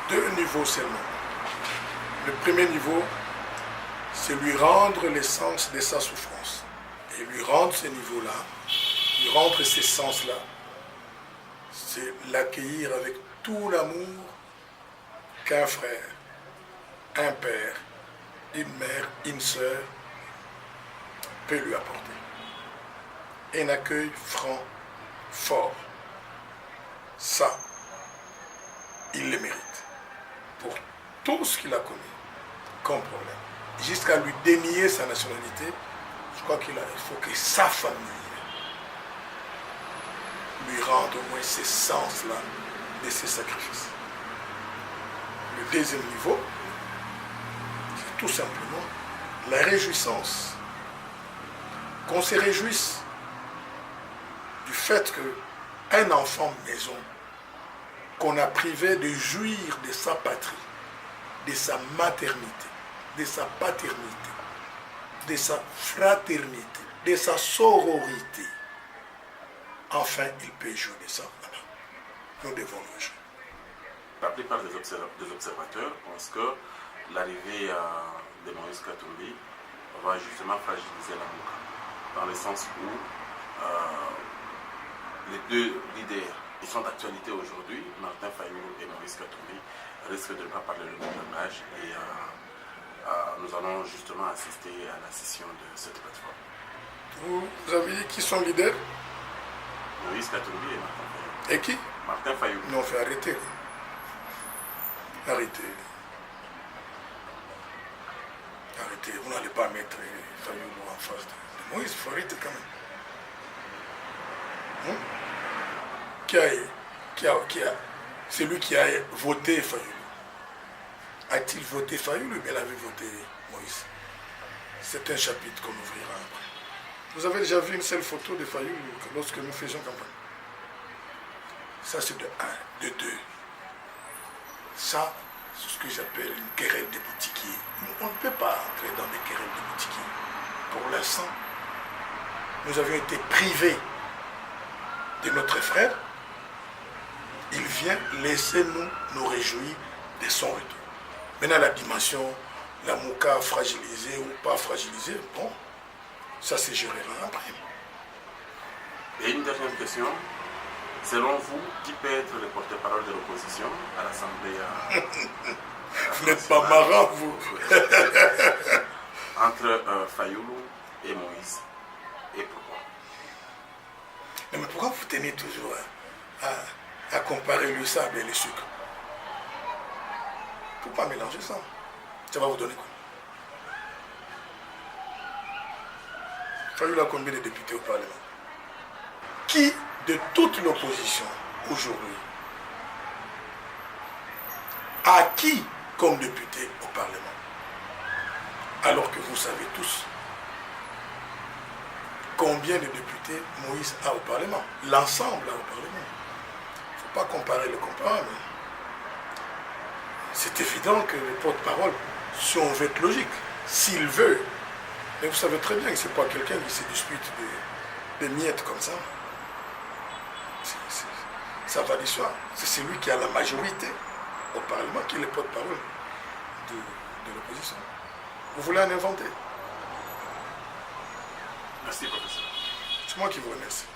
deux niveaux seulement. Le premier niveau, c'est lui rendre l'essence de sa souffrance. Et lui rendre ce niveau-là, lui rendre ces sens-là, c'est l'accueillir avec tout l'amour qu'un frère, un père, une mère, une sœur peut lui apporter. Un accueil franc, fort. Ça, il le mérite. Pour tout ce qu'il a connu comme problème. Jusqu'à lui dénier sa nationalité, je crois qu'il faut que sa famille lui rende au moins ces sens-là de ses sacrifices. Le deuxième niveau, c'est tout simplement la réjouissance. Qu'on se réjouisse du fait qu'un enfant maison qu'on a privé de jouir de sa patrie, de sa maternité, de sa paternité, de sa fraternité, de sa sororité. Enfin, il peut jouir de ça. Nous devons le réjouir. La plupart des observateurs pensent que l'arrivée de Moïse Katumbi va justement fragiliser la Mouka, dans le sens où les deux leaders qui sont d'actualité aujourd'hui, Martin Fayulu et Moïse Katumbi, risquent de ne pas parler le même langage et nous allons justement assister à la session de cette plateforme. Vous avez dit qui sont leaders? Moïse Katumbi et Martin Fayulu. Et qui? Martin Fayulu. Non, fait arrêter. Arrêtez. Arrêtez. Vous n'allez pas mettre Fayulu en face de Moïse. Il faut arrêter quand même. C'est lui qui a voté Fayulu. A-t-il voté Fayulu ou bien avait voté Moïse? C'est un chapitre qu'on ouvrira après. Vous avez déjà vu une seule photo de Fayulu lorsque nous faisions campagne? Ça c'est de 1, de 2. Ça, c'est ce que j'appelle une querelle de boutiquier. On ne peut pas entrer dans des querelles de boutiquier. Pour l'instant, nous avions été privés de notre frère. Il vient laisser nous réjouir de son retour. Maintenant, la dimension, la Mouka fragilisée ou pas fragilisée, bon, ça se gérera après. Et une dernière question. Selon vous, qui peut être le porte-parole de l'opposition à l'Assemblée Vous n'êtes pas marrant, vous. Entre Fayulu et Moïse. Et pourquoi? Mais pourquoi vous tenez toujours à comparer le sable et le sucre? Il ne faut pas mélanger ça. Ça va vous donner quoi? Fayulu a combien de députés au Parlement? Qui de toute l'opposition aujourd'hui a qui comme député au Parlement? Alors que vous savez tous combien de députés Moïse a au Parlement. L'ensemble a au Parlement. Il ne faut pas comparer le comparable. C'est évident que le porte-parole, si on veut être logique, s'il veut, mais vous savez très bien que ce n'est pas quelqu'un qui se dispute des miettes comme ça. Ça va l'histoire. C'est celui qui a la majorité au Parlement qui est le porte-parole de l'opposition. Vous voulez en inventer? Merci, professeur. C'est moi qui vous remercie.